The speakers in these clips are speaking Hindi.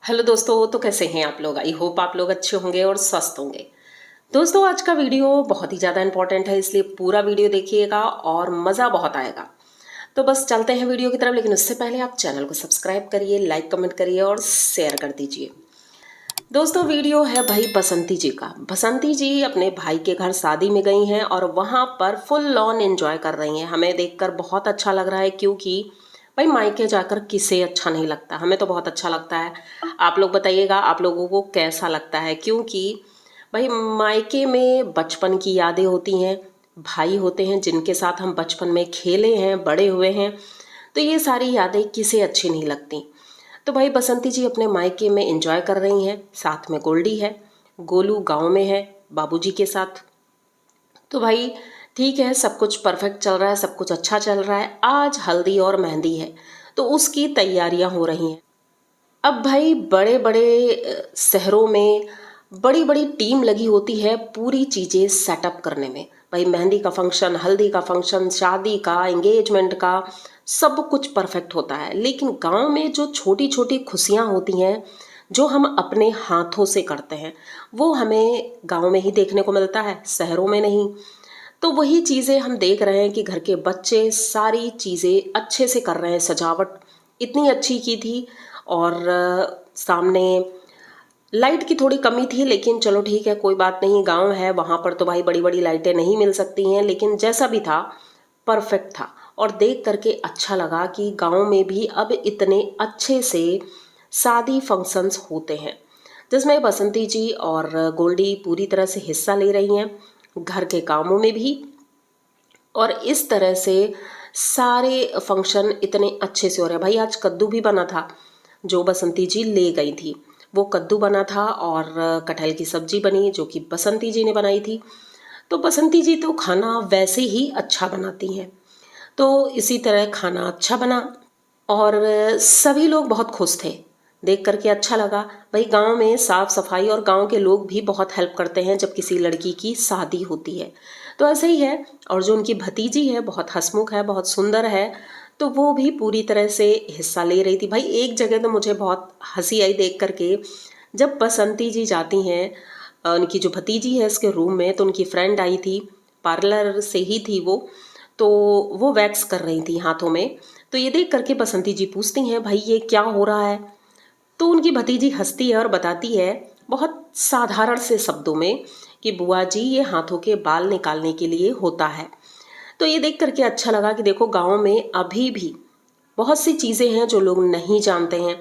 हेलो दोस्तों, तो कैसे हैं आप लोग। आई होप आप लोग अच्छे होंगे और स्वस्थ होंगे। दोस्तों, आज का वीडियो बहुत ही ज़्यादा इंपॉर्टेंट है, इसलिए पूरा वीडियो देखिएगा और मज़ा बहुत आएगा। तो बस चलते हैं वीडियो की तरफ, लेकिन उससे पहले आप चैनल को सब्सक्राइब करिए, लाइक कमेंट करिए और शेयर कर दीजिए। दोस्तों, वीडियो है भाई बसंती जी का। बसंती जी अपने भाई के घर शादी में गई हैं और वहाँ पर फुल ऑन एंजॉय कर रही हैं। हमें देखकर बहुत अच्छा लग रहा है, क्योंकि भाई मायके जाकर किसे अच्छा नहीं लगता। हमें तो बहुत अच्छा लगता है। आप लोग बताइएगा, आप लोगों को कैसा लगता है। क्योंकि भाई मायके में बचपन की यादें होती हैं, भाई होते हैं जिनके साथ हम बचपन में खेले हैं, बड़े हुए हैं। तो ये सारी यादें किसे अच्छी नहीं लगती। तो भाई बसंती जी अपने मायके में एंजॉय कर रही हैं, साथ में गोल्डी है। गोलू गांव में है बाबूजी के साथ। तो भाई ठीक है, सब कुछ परफेक्ट चल रहा है, सब कुछ अच्छा चल रहा है। आज हल्दी और मेहंदी है, तो उसकी तैयारियां हो रही हैं। अब भाई बड़े बड़े शहरों में बड़ी बड़ी टीम लगी होती है पूरी चीज़ें सेटअप करने में। भाई मेहंदी का फंक्शन, हल्दी का फंक्शन, शादी का, एंगेजमेंट का, सब कुछ परफेक्ट होता है। लेकिन गांव में जो छोटी छोटी खुशियां होती हैं, जो हम अपने हाथों से करते हैं, वो हमें गांव में ही देखने को मिलता है, शहरों में नहीं। तो वही चीज़ें हम देख रहे हैं कि घर के बच्चे सारी चीज़ें अच्छे से कर रहे हैं। सजावट इतनी अच्छी की थी। और सामने लाइट की थोड़ी कमी थी, लेकिन चलो ठीक है, कोई बात नहीं। गांव है, वहाँ पर तो भाई बड़ी बड़ी लाइटें नहीं मिल सकती हैं, लेकिन जैसा भी था परफेक्ट था। और देख करके अच्छा लगा कि गांव में भी अब इतने अच्छे से शादी फंक्शंस होते हैं, जिसमें बसंती जी और गोल्डी पूरी तरह से हिस्सा ले रही हैं, घर के कामों में भी। और इस तरह से सारे फंक्शन इतने अच्छे से हो रहे हैं। भाई आज कद्दू भी बना था, जो बसंती जी ले गई थी। वो कद्दू बना था और कटहल की सब्जी बनी, जो कि बसंती जी ने बनाई थी। तो बसंती जी तो खाना वैसे ही अच्छा बनाती हैं, तो इसी तरह खाना अच्छा बना और सभी लोग बहुत खुश थे। देख करके अच्छा लगा। भाई गांव में साफ सफाई और गांव के लोग भी बहुत हेल्प करते हैं जब किसी लड़की की शादी होती है। तो ऐसे ही है। और जो उनकी भतीजी है बहुत हंसमुख है, बहुत सुंदर है, तो वो भी पूरी तरह से हिस्सा ले रही थी। भाई एक जगह तो मुझे बहुत हंसी आई देख करके, जब बसंती जी जाती हैं उनकी जो भतीजी है इसके रूम में, तो उनकी फ्रेंड आई थी, पार्लर से ही थी वो। तो वो वैक्स कर रही थी हाथों में। तो ये देख करके बसंती जी पूछती हैं, भाई ये क्या हो रहा है। तो उनकी भतीजी हंसती है और बताती है बहुत साधारण से शब्दों में कि बुआ जी ये हाथों के बाल निकालने के लिए होता है। तो ये देख करके अच्छा लगा कि देखो गांव में अभी भी बहुत सी चीज़ें हैं जो लोग नहीं जानते हैं।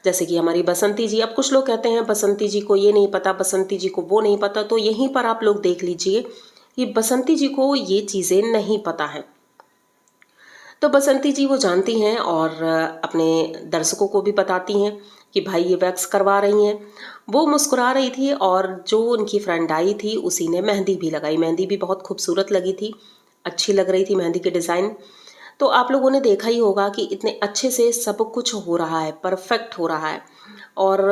जैसे कि हमारी बसंती जी, अब कुछ लोग कहते हैं बसंती जी को ये नहीं पता, बसंती जी को वो नहीं पता। तो यहीं पर आप लोग देख लीजिए कि बसंती जी को ये चीज़ें नहीं पता है। तो बसंती जी वो जानती हैं और अपने दर्शकों को भी बताती हैं कि भाई ये वैक्स करवा रही हैं। वो मुस्कुरा रही थी और जो उनकी फ्रेंड आई थी उसी ने मेहंदी भी लगाई। मेहंदी भी बहुत खूबसूरत लगी थी, अच्छी लग रही थी मेहंदी की डिज़ाइन। तो आप लोगों ने देखा ही होगा कि इतने अच्छे से सब कुछ हो रहा है, परफेक्ट हो रहा है। और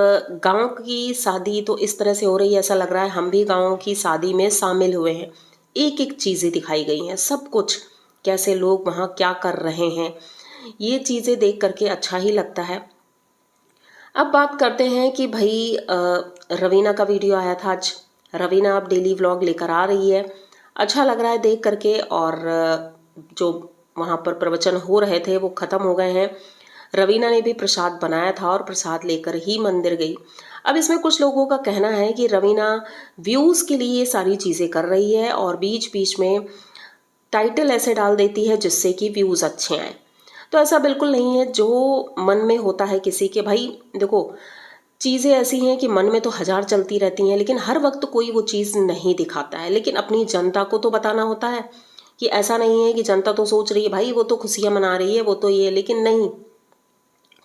गांव की शादी तो इस तरह से हो रही है, ऐसा लग रहा है हम भी गांव की शादी में शामिल हुए हैं। एक एक चीज़ें दिखाई गई हैं, सब कुछ, कैसे लोग वहाँ क्या कर रहे हैं, ये चीज़ें देख करके अच्छा ही लगता है। अब बात करते हैं कि भाई रवीना का वीडियो आया था आज। रवीना अब डेली व्लॉग लेकर आ रही है, अच्छा लग रहा है देख करके। और जो वहाँ पर प्रवचन हो रहे थे वो ख़त्म हो गए हैं। रवीना ने भी प्रसाद बनाया था और प्रसाद लेकर ही मंदिर गई। अब इसमें कुछ लोगों का कहना है कि रवीना व्यूज़ के लिए ये सारी चीज़ें कर रही है और बीच बीच में टाइटल ऐसे डाल देती है जिससे कि व्यूज़ अच्छे आए। तो ऐसा बिल्कुल नहीं है। जो मन में होता है किसी के, भाई देखो चीज़ें ऐसी हैं कि मन में तो हज़ार चलती रहती हैं, लेकिन हर वक्त कोई वो चीज़ नहीं दिखाता है। लेकिन अपनी जनता को तो बताना होता है कि ऐसा नहीं है कि जनता तो सोच रही है भाई वो तो खुशियाँ मना रही है, वो तो ये, लेकिन नहीं,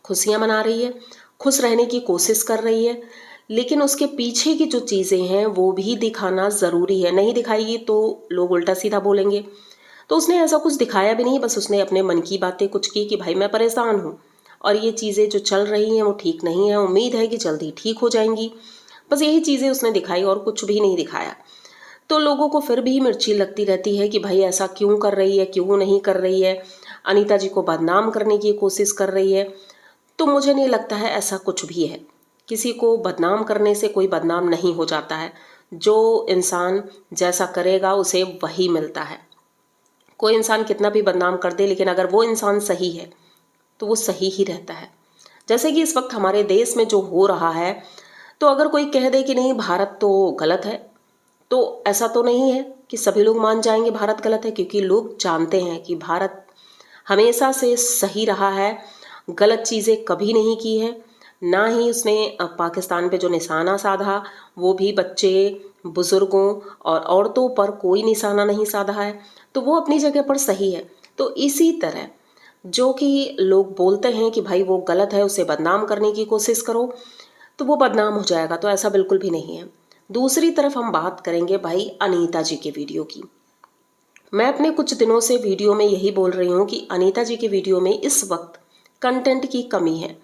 खुशियाँ मना रही है, खुश रहने की कोशिश कर रही है, लेकिन उसके पीछे की जो चीज़ें हैं वो भी दिखाना ज़रूरी है। नहीं दिखाएगी तो लोग उल्टा सीधा बोलेंगे। तो उसने ऐसा कुछ दिखाया भी नहीं, बस उसने अपने मन की बातें कुछ की कि भाई मैं परेशान हूँ और ये चीज़ें जो चल रही हैं वो ठीक नहीं है, उम्मीद है कि जल्दी ठीक हो जाएंगी। बस यही चीज़ें उसने दिखाई और कुछ भी नहीं दिखाया। तो लोगों को फिर भी मिर्ची लगती रहती है कि भाई ऐसा क्यों कर रही है, क्यों नहीं कर रही है, अनीता जी को बदनाम करने की कोशिश कर रही है। तो मुझे नहीं लगता है ऐसा कुछ भी है, किसी को बदनाम करने से कोई बदनाम नहीं हो जाता है। जो इंसान जैसा करेगा उसे वही मिलता है। कोई इंसान कितना भी बदनाम कर दे, लेकिन अगर वो इंसान सही है तो वो सही ही रहता है। जैसे कि इस वक्त हमारे देश में जो हो रहा है, तो अगर कोई कह दे कि नहीं भारत तो गलत है, तो ऐसा तो नहीं है कि सभी लोग मान जाएंगे भारत गलत है, क्योंकि लोग जानते हैं कि भारत हमेशा से सही रहा है, गलत चीज़ें कभी नहीं की है। ना ही उसने पाकिस्तान पे जो निशाना साधा वो भी बच्चे, बुजुर्गों और औरतों पर कोई निशाना नहीं साधा है, तो वो अपनी जगह पर सही है। तो इसी तरह जो कि लोग बोलते हैं कि भाई वो गलत है, उसे बदनाम करने की कोशिश करो तो वो बदनाम हो जाएगा, तो ऐसा बिल्कुल भी नहीं है। दूसरी तरफ हम बात करेंगे भाई अनीता जी के वीडियो की। मैं अपने कुछ दिनों से वीडियो में यही बोल रही हूँ कि अनीता जी के वीडियो में इस वक्त कंटेंट की कमी है,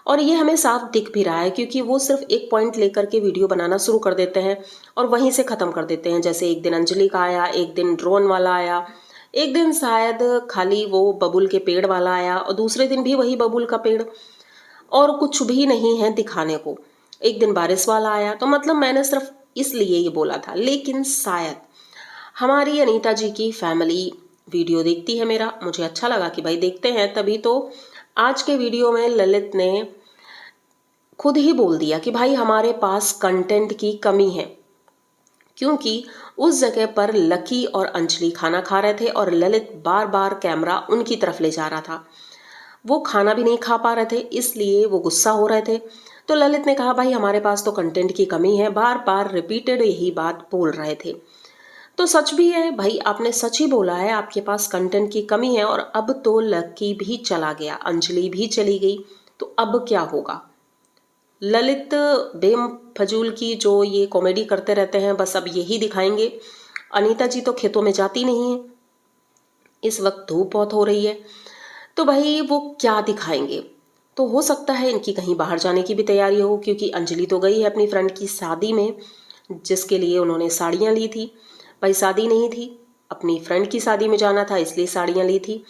और ये हमें साफ दिख भी रहा है, क्योंकि वो सिर्फ एक पॉइंट लेकर के वीडियो बनाना शुरू कर देते हैं और वहीं से ख़त्म कर देते हैं। जैसे एक दिन अंजलि का आया, एक दिन ड्रोन वाला आया, एक दिन शायद खाली वो बबुल के पेड़ वाला आया, और दूसरे दिन भी वही बबुल का पेड़, और कुछ भी नहीं है दिखाने को। एक दिन बारिश वाला आया। तो मतलब मैंने सिर्फ इसलिए ये बोला था, लेकिन शायद हमारी अनीता जी की फैमिली वीडियो देखती है मेरा, मुझे अच्छा लगा कि भाई देखते हैं, तभी तो आज के वीडियो में ललित ने खुद ही बोल दिया कि भाई हमारे पास कंटेंट की कमी है, क्योंकि उस जगह पर लकी और अंजलि खाना खा रहे थे और ललित बार बार कैमरा उनकी तरफ ले जा रहा था। वो खाना भी नहीं खा पा रहे थे, इसलिए वो गुस्सा हो रहे थे। तो ललित ने कहा भाई हमारे पास तो कंटेंट की कमी है, बार बार रिपीटेड यही बात बोल रहे थे। तो सच भी है भाई, आपने सच ही बोला है, आपके पास कंटेंट की कमी है। और अब तो लकी भी चला गया, अंजलि भी चली गई, तो अब क्या होगा? ललित बेम फजूल की जो ये कॉमेडी करते रहते हैं, बस अब यही दिखाएंगे। अनीता जी तो खेतों में जाती नहीं है, इस वक्त धूप बहुत हो रही है, तो भाई वो क्या दिखाएंगे? तो हो सकता है इनकी कहीं बाहर जाने की भी तैयारी हो, क्योंकि अंजलि तो गई है अपनी फ्रेंड की शादी में, जिसके लिए उन्होंने साड़ियाँ ली थी। भाई शादी नहीं थी, अपनी फ्रेंड की शादी में जाना था, इसलिए साड़ियाँ ली थी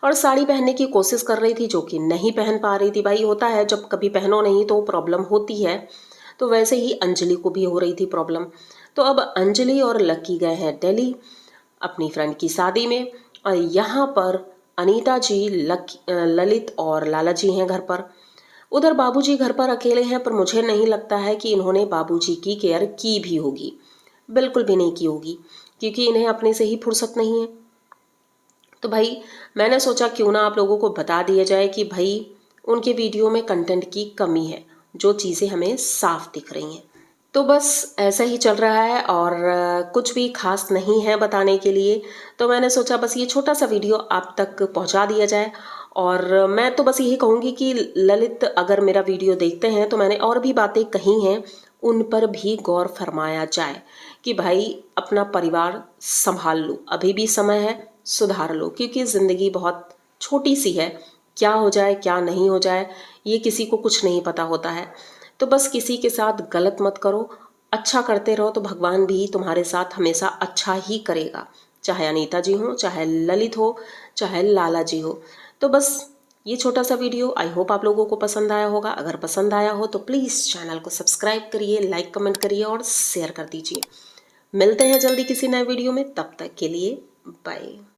और साड़ी पहनने की कोशिश कर रही थी, जो कि नहीं पहन पा रही थी। भाई होता है, जब कभी पहनो नहीं तो प्रॉब्लम होती है। तो वैसे ही अंजलि को भी हो रही थी प्रॉब्लम। तो अब अंजलि और लकी गए हैं दिल्ली अपनी फ्रेंड की शादी में, और यहाँ पर अनीता जी, ललित और लाला जी हैं घर पर। उधर बाबूजी घर पर अकेले हैं, पर मुझे नहीं लगता है कि इन्होंने बाबूजी की केयर की भी होगी, बिल्कुल भी नहीं की होगी, क्योंकि इन्हें अपने से ही फुर्सत नहीं है। तो भाई मैंने सोचा क्यों ना आप लोगों को बता दिया जाए कि भाई उनके वीडियो में कंटेंट की कमी है, जो चीज़ें हमें साफ दिख रही हैं। तो बस ऐसा ही चल रहा है, और कुछ भी खास नहीं है बताने के लिए। तो मैंने सोचा बस ये छोटा सा वीडियो आप तक पहुंचा दिया जाए। और मैं तो बस यही कहूँगी कि ललित अगर मेरा वीडियो देखते हैं, तो मैंने और भी बातें कही हैं, उन पर भी गौर फरमाया जाए कि भाई अपना परिवार संभाल लो, अभी भी समय है, सुधार लो, क्योंकि ज़िंदगी बहुत छोटी सी है। क्या हो जाए क्या नहीं हो जाए ये किसी को कुछ नहीं पता होता है। तो बस किसी के साथ गलत मत करो, अच्छा करते रहो, तो भगवान भी तुम्हारे साथ हमेशा अच्छा ही करेगा, चाहे अनीता जी हो, चाहे ललित हो, चाहे लाला जी हो। तो बस ये छोटा सा वीडियो आई होप आप लोगों को पसंद आया होगा। अगर पसंद आया हो तो प्लीज़ चैनल को सब्सक्राइब करिए, लाइक कमेंट करिए और शेयर कर दीजिए। मिलते हैं जल्दी किसी नए वीडियो में, तब तक के लिए बाय।